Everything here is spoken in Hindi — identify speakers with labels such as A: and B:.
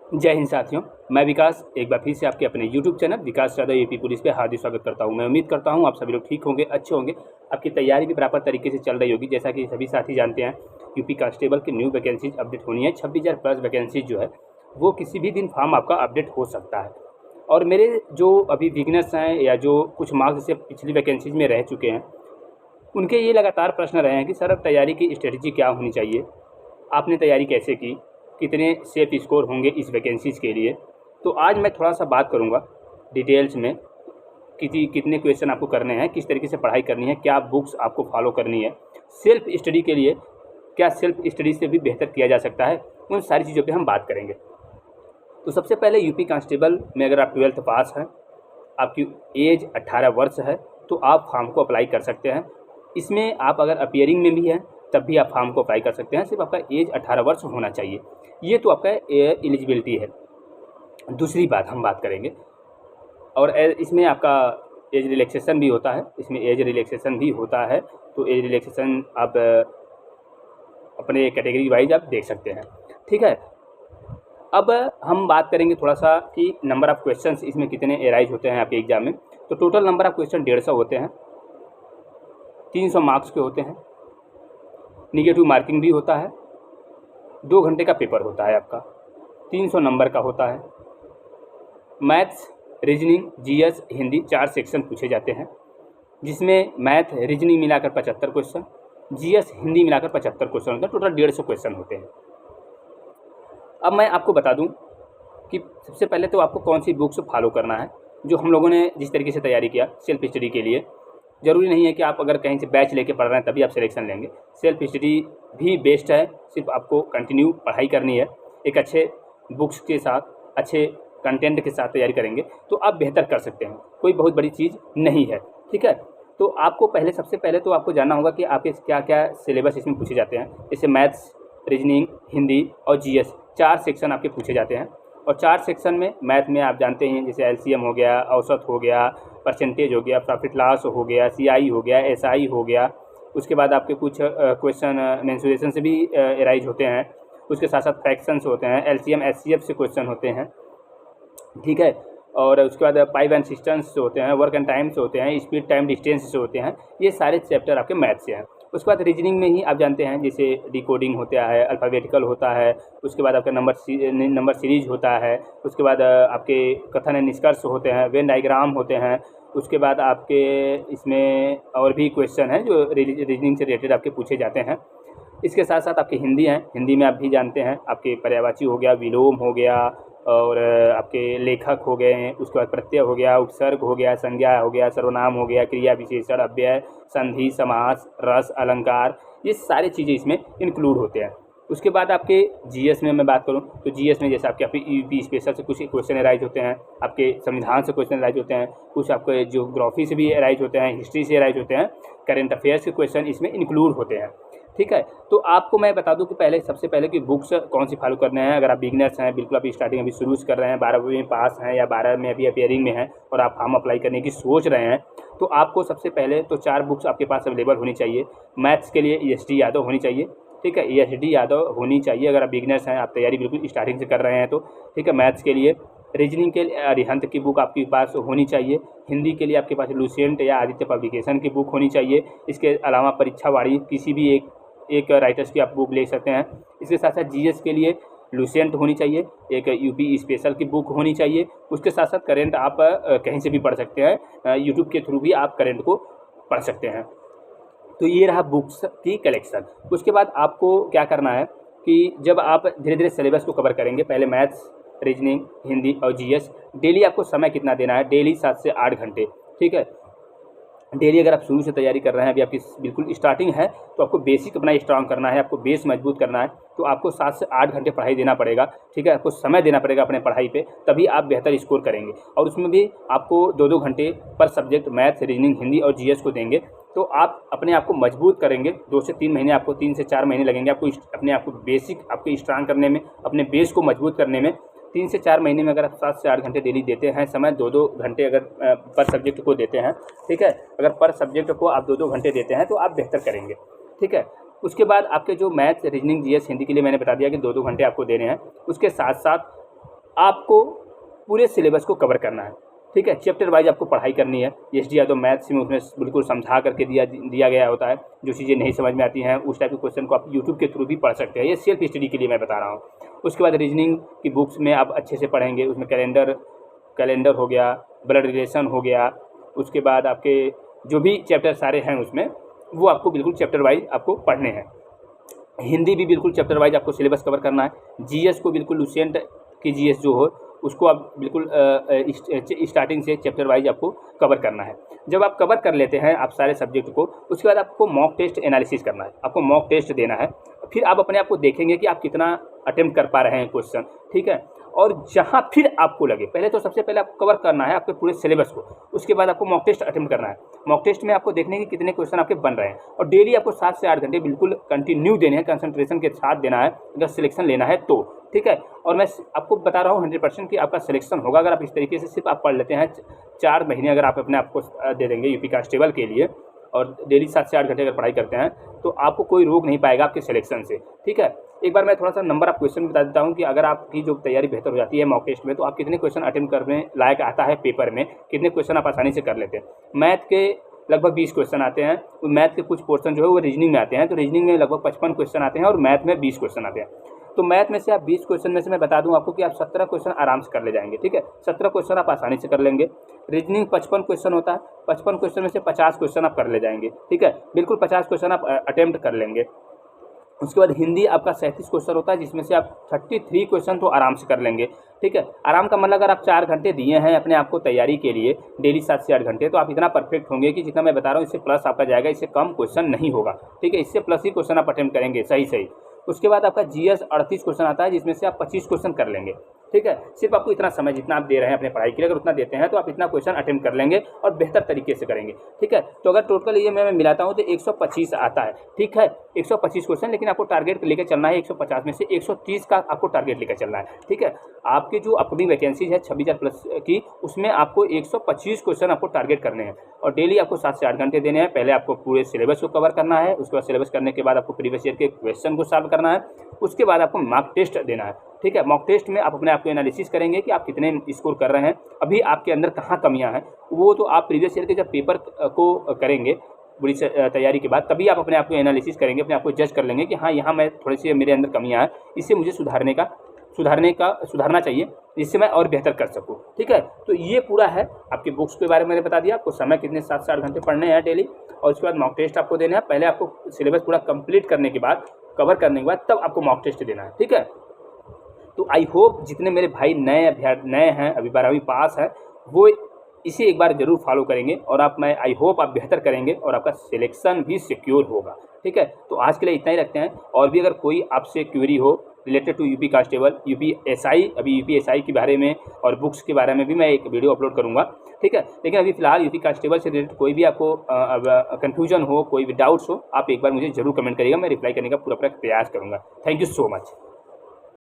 A: जय हिंद साथियों, मैं विकास एक बार फिर से आपके अपने YouTube चैनल विकास यादव यूपी पुलिस पे हार्दिक स्वागत करता हूं। मैं उम्मीद करता हूं आप सभी लोग ठीक होंगे, अच्छे होंगे, आपकी तैयारी भी प्रॉपर तरीके से चल रही होगी। जैसा कि सभी साथी जानते हैं, यूपी कांस्टेबल की न्यू वैकेंसीज अपडेट होनी है। 26,000 प्लस वैकेंसीज जो है वो किसी भी दिन फॉर्म आपका अपडेट हो सकता है। और मेरे जो अभी बिगिनर्स हैं या जो कुछ मार्क्स से पिछली वैकेंसीज में रह चुके हैं, उनके ये लगातार प्रश्न रहे हैं कि सर अब तैयारी की स्ट्रेटजी क्या होनी चाहिए, आपने तैयारी कैसे की, कितने सेफ स्कोर होंगे इस वैकेंसीज़ के लिए। तो आज मैं थोड़ा सा बात करूँगा डिटेल्स में कि कितने क्वेश्चन आपको करने हैं, किस तरीके से पढ़ाई करनी है, क्या बुक्स आपको फॉलो करनी है, सेल्फ स्टडी के लिए क्या सेल्फ स्टडी से भी बेहतर किया जा सकता है, उन सारी चीज़ों पे हम बात करेंगे। तो सबसे पहले यूपी कांस्टेबल में अगर आप 12th पास हैं, आपकी एज 18 वर्ष है, तो आप फॉर्म को अप्लाई कर सकते हैं। इसमें आप अगर अपियरिंग में भी हैं तब भी आप फॉर्म को अप्लाई कर सकते हैं। सिर्फ आपका एज 18 वर्ष होना चाहिए, ये तो आपका एलिजिबिलिटी है। दूसरी बात हम बात करेंगे, और इसमें आपका एज रिलैक्सेशन भी होता है। इसमें एज रिलैक्सेशन भी होता है, तो एज रिलैक्सेशन आप अपने कैटेगरी वाइज आप देख सकते हैं। ठीक है, अब हम बात करेंगे थोड़ा सा कि नंबर ऑफ़ क्वेश्चंस इसमें कितने एराइज होते हैं आपके एग्ज़ाम में। तो टोटल नंबर ऑफ़ क्वेश्चन 150 होते हैं, 300 मार्क्स के होते हैं, निगेटिव मार्किंग भी होता है, 2 घंटे का पेपर होता है आपका, 300 नंबर का होता है। Maths, reasoning, GS, Hindi 4 section पूछे जाते हैं, जिसमें मैथ रीजनिंग मिलाकर 75 क्वेश्चन, जीएस हिंदी मिलाकर 75 क्वेश्चन होते हैं। टोटल 150 क्वेश्चन होते हैं। अब मैं आपको बता दूं कि सबसे पहले तो आपको कौन सी बुक्स फॉलो करना है। जो हम लोगों ने जिस तरीके से तैयारी किया सेल्फ स्टडी के लिए, ज़रूरी नहीं है कि आप अगर कहीं से बैच लेके पढ़ रहे हैं तभी आप सिलेक्शन लेंगे। सेल्फ स्टडी भी बेस्ट है, सिर्फ आपको कंटिन्यू पढ़ाई करनी है। एक अच्छे बुक्स के साथ, अच्छे कंटेंट के साथ तैयारी करेंगे तो आप बेहतर कर सकते हैं। कोई बहुत बड़ी चीज़ नहीं है। ठीक है, तो आपको सबसे पहले तो आपको जानना होगा कि आपके क्या क्या सिलेबस इसमें पूछे जाते हैं। जैसे मैथ्स, रीजनिंग, हिंदी और जीएस 4 सेक्शन आपके पूछे जाते हैं। और 4 सेक्शन में मैथ में आप जानते हैं जैसे एलसीएम हो गया, औसत हो गया, परसेंटेज हो गया, प्रॉफिट लॉस हो गया, सीआई हो गया, एसआई हो गया। उसके बाद आपके कुछ क्वेश्चन मेंसुरेशन से भी एराइज होते हैं। उसके साथ साथ फ्रैक्शंस होते हैं, एलसीएम एचसीएफ से क्वेश्चन होते हैं। ठीक है, और उसके बाद पाइप एंड सिस्टम्स से होते हैं, वर्क एंड टाइम से होते हैं, स्पीड टाइम डिस्टेंस से होते हैं। ये सारे चैप्टर आपके मैथ से हैं। उसके बाद रीजनिंग में ही आप जानते हैं जैसे डिकोडिंग होता है, अल्फ़ाबेटिकल होता है, उसके बाद आपका नंबर सीरीज होता है, उसके बाद आपके कथन एंड निष्कर्ष होते हैं, वेन डायग्राम होते हैं। उसके बाद आपके इसमें और भी क्वेश्चन हैं जो रीजनिंग से रिलेटेड आपके पूछे जाते हैं। इसके साथ साथ आपकी हिंदी हैं, हिंदी में आप भी जानते हैं आपके पर्यायवाची हो गया, विलोम हो गया, और आपके लेखक हो गए, उसके बाद प्रत्यय हो गया, उपसर्ग हो गया, संज्ञा हो गया, सर्वनाम हो गया, क्रिया विशेषण, अव्यय, संधि, समास, रस, अलंकार, ये सारी चीज़ें इसमें इंक्लूड होते हैं। उसके बाद आपके जीएस में मैं बात करूं तो जीएस में जैसे आपके यूपी स्पेशल से कुछ क्वेश्चन एराइज होते हैं, आपके संविधान से क्वेश्चन एराइज होते हैं, कुछ आपके ज्योग्राफी से भी एराइज होते हैं, हिस्ट्री से एराइज होते हैं, करेंट अफेयर्स के क्वेश्चन इसमें इंक्लूड होते हैं। ठीक है, तो आपको मैं बता दूं कि सबसे पहले कि बुक्स कौन सी फॉलो करने हैं। अगर आप बिगिनर्स हैं, बिल्कुल अभी स्टार्टिंग अभी शुरू कर रहे हैं, 12वीं में पास हैं या 12 में अभी अपियरिंग में हैं और आप फॉर्म अप्लाई करने की सोच रहे हैं, तो आपको सबसे पहले तो 4 बुक्स आपके पास अवेलेबल होनी चाहिए। मैथ्स के लिए ESD यादव होनी चाहिए। ठीक है, ESD यादव होनी चाहिए अगर आप बिगिनर्स हैं, आप तैयारी बिल्कुल स्टार्टिंग से कर रहे हैं तो। ठीक है, मैथ्स के लिए रीजनिंग के लिए अरिहंत की बुक आपके पास होनी चाहिए। हिंदी के लिए आपके पास लुसेंट या आदित्य पब्लिकेशन की बुक होनी चाहिए। इसके अलावा परीक्षावाड़ी किसी भी एक राइटर्स की आप बुक ले सकते हैं। इसके साथ साथ जीएस के लिए लुसेंट होनी चाहिए, एक यूपी स्पेशल की बुक होनी चाहिए। उसके साथ साथ करेंट आप कहीं से भी पढ़ सकते हैं, यूट्यूब के थ्रू भी आप करेंट को पढ़ सकते हैं। तो ये रहा बुक्स की कलेक्शन। उसके बाद आपको क्या करना है कि जब आप धीरे धीरे सिलेबस को कवर करेंगे, पहले मैथ्स, रीजनिंग, हिंदी और जीएस, डेली आपको समय कितना देना है, डेली 7 से 8 घंटे। ठीक है, डेली अगर आप शुरू से तैयारी कर रहे हैं, अभी आपकी बिल्कुल स्टार्टिंग है, तो आपको बेसिक अपना स्ट्रांग करना है, आपको बेस मजबूत करना है, तो आपको 7 से 8 घंटे पढ़ाई देना पड़ेगा। ठीक है, आपको समय देना पड़ेगा अपने पढ़ाई पे, तभी आप बेहतर स्कोर करेंगे। और उसमें भी आपको 2-2 घंटे पर सब्जेक्ट मैथ्स, रीजनिंग, हिंदी और जीएस को देंगे, तो आप अपने आप को मजबूत करेंगे। 2 से 3 महीने आपको 3 से 4 महीने लगेंगे आपको अपने आप को बेसिक आपके स्ट्रांग करने में, अपने बेस को मजबूत करने में। 3 से 4 महीने में अगर आप 7 से 8 घंटे डेली देते हैं समय, 2-2 घंटे अगर पर सब्जेक्ट को देते हैं, ठीक है, अगर पर सब्जेक्ट को आप 2-2 घंटे देते हैं तो आप बेहतर करेंगे। ठीक है, उसके बाद आपके जो मैथ्स, रीजनिंग, जीएस, हिंदी के लिए मैंने बता दिया कि 2-2 घंटे आपको देने हैं। उसके साथ साथ आपको पूरे सिलेबस को कवर करना है, ठीक है। चैप्टर वाइज आपको पढ़ाई करनी है। एसडी यादव मैथ्स में उसमें बिल्कुल समझा करके दिया गया होता है। जो चीज़ें नहीं समझ में आती हैं उस टाइप के क्वेश्चन को आप यूट्यूब के थ्रू भी पढ़ सकते हैं। ये सेल्फ स्टडी के लिए मैं बता रहा हूँ। उसके बाद रीजनिंग की बुक्स में आप अच्छे से पढ़ेंगे। उसमें कैलेंडर हो गया, ब्लड रिलेशन हो गया, उसके बाद आपके जो भी चैप्टर सारे हैं उसमें वो आपको बिल्कुल चैप्टर वाइज आपको पढ़ने हैं। हिंदी भी बिल्कुल चैप्टर वाइज आपको सिलेबस कवर करना है। जीएस को बिल्कुल लुसेंट की जीएस जो हो उसको आप बिल्कुल स्टार्टिंग से चैप्टर वाइज आपको कवर करना है। जब आप कवर कर लेते हैं आप सारे सब्जेक्ट को, उसके बाद आपको मॉक टेस्ट एनालिसिस करना है, आपको मॉक टेस्ट देना है। फिर आप अपने आप को देखेंगे कि आप कितना अटेम्प्ट कर पा रहे हैं क्वेश्चन, ठीक है। और जहाँ फिर आपको लगे, पहले तो सबसे पहले आपको कवर करना है आपके पूरे सिलेबस को, उसके बाद आपको मॉक टेस्ट अटेम्प्ट करना है। मॉक टेस्ट में आपको देखने की कितने क्वेश्चन आपके बन रहे हैं और डेली आपको 7 से 8 घंटे बिल्कुल कंटिन्यू देने हैं, कंसंट्रेशन के साथ देना है अगर सिलेक्शन लेना है तो, ठीक है। और मैं आपको बता रहा हूँ 100% कि आपका सिलेक्शन होगा अगर आप इस तरीके से सिर्फ आप पढ़ लेते हैं। 4 महीने अगर आप अपने आप को दे देंगे यूपी कांस्टेबल के लिए और डेली 7 से 8 घंटे अगर पढ़ाई करते हैं तो आपको कोई रोक नहीं पाएगा आपके सिलेक्शन से, ठीक है। एक बार मैं थोड़ा सा नंबर ऑफ क्वेश्चन बता देता हूँ कि अगर आपकी जो तैयारी बेहतर हो जाती है मॉक टेस्ट में तो आप कितने क्वेश्चन अटेम्प्ट करने लायक आता है पेपर में, कितने क्वेश्चन आप आसानी से कर लेते हैं। मैथ के लगभग 20 क्वेश्चन आते हैं। मैथ के कुछ पोर्शन जो है वो रीजनिंग में आते हैं, तो रीजनिंग में लगभग 55 क्वेश्चन आते हैं और मैथ में 20 क्वेश्चन आते हैं। तो मैथ में से आप 20 क्वेश्चन में से मैं बता दूं आपको कि आप 17 क्वेश्चन आराम से कर ले जाएंगे, ठीक है। 17 क्वेश्चन आप आसानी से कर लेंगे। रीजनिंग 55 क्वेश्चन होता है, 55 क्वेश्चन में से 50 क्वेश्चन आप कर ले जाएंगे, ठीक है। बिल्कुल 50 क्वेश्चन आप अटेम्प्ट कर लेंगे। उसके बाद हिंदी आपका 37 क्वेश्चन होता है जिसमें से आप 33 क्वेश्चन तो आराम से कर लेंगे, ठीक है। आराम का मतलब अगर आप 4 घंटे दिए हैं अपने आप को तैयारी के लिए डेली 7 से 8 घंटे तो आप इतना परफेक्ट होंगे कि जितना मैं बता रहा हूँ इससे प्लस आपका जाएगा, इससे कम क्वेश्चन नहीं होगा, ठीक है। इससे प्लस ही क्वेश्चन आप अटेम्प्ट करेंगे सही। उसके बाद आपका जीएस 38 क्वेश्चन आता है जिसमें से आप 25 क्वेश्चन कर लेंगे, ठीक है। सिर्फ आपको इतना समय जितना आप दे रहे हैं अपने पढ़ाई के लिए अगर उतना देते हैं तो आप इतना क्वेश्चन अटेम्प्ट कर लेंगे और बेहतर तरीके से करेंगे, ठीक है। तो अगर टोटल ये मैं मिलाता हूँ तो 125 आता है, ठीक है। 125 क्वेश्चन, लेकिन आपको टारगेट लेकर चलना है 150 में से 130 का आपको टारगेट लेकर चलना है, ठीक है। आपकी जो अपकमिंग वैकेंसीज है 26,000 प्लस की, उसमें आपको 125 क्वेश्चन आपको टारगेट करने हैं और डेली आपको 7 से 8 घंटे देने हैं। पहले आपको पूरे सिलेबस को कवर करना है, उसके बाद सिलेबस करने के बाद आपको प्रीवियस ईयर के क्वेश्चन को सॉल्व करना है, उसके बाद आपको मॉक टेस्ट देना है, ठीक है। मॉक टेस्ट में आप अपने आप को एनालिसिस करेंगे कि आप कितने स्कोर कर रहे हैं, अभी आपके अंदर कहाँ कमियां हैं, वो तो आप प्रीवियस ईयर के जब पेपर को करेंगे पूरी तैयारी के बाद तभी आप अपने आप को एनालिसिस करेंगे, अपने आप को जज कर लेंगे कि हाँ यहाँ मैं थोड़ी सी मेरे अंदर कमियां हैं, इससे मुझे सुधारना चाहिए जिससे मैं और बेहतर कर सकूं, ठीक है। तो ये पूरा है आपकी बुक्स के बारे में मैंने बता दिया, आपको समय कितने 7 से 8 घंटे पढ़ने हैं डेली और उसके बाद मॉक टेस्ट आपको देना है। पहले आपको सिलेबस पूरा कंप्लीट करने के बाद, कवर करने के बाद तब आपको मॉक टेस्ट देना है, ठीक है। तो आई होप जितने मेरे भाई नए हैं अभी 12वीं पास हैं वो इसे एक बार जरूर फॉलो करेंगे और आई होप आप बेहतर करेंगे और आपका सिलेक्शन भी सिक्योर होगा, ठीक है। तो आज के लिए इतना ही रखते हैं। और भी अगर कोई आपसे क्वेरी हो related to UP constable, UPSI, अभी यूपीएसआई के बारे में और बुक्स के बारे में भी मैं एक वीडियो अपलोड करूंगा, ठीक है। लेकिन अभी फिलहाल यूपी कांस्टेबल से रिलेटेड कोई भी आपको कन्फ्यूजन हो, कोई भी डाउट्स हो, आप एक बार मुझे जरूर कमेंट करिएगा, मैं रिप्लाई करने का पूरा प्रयास करूँगा। Thank you so much.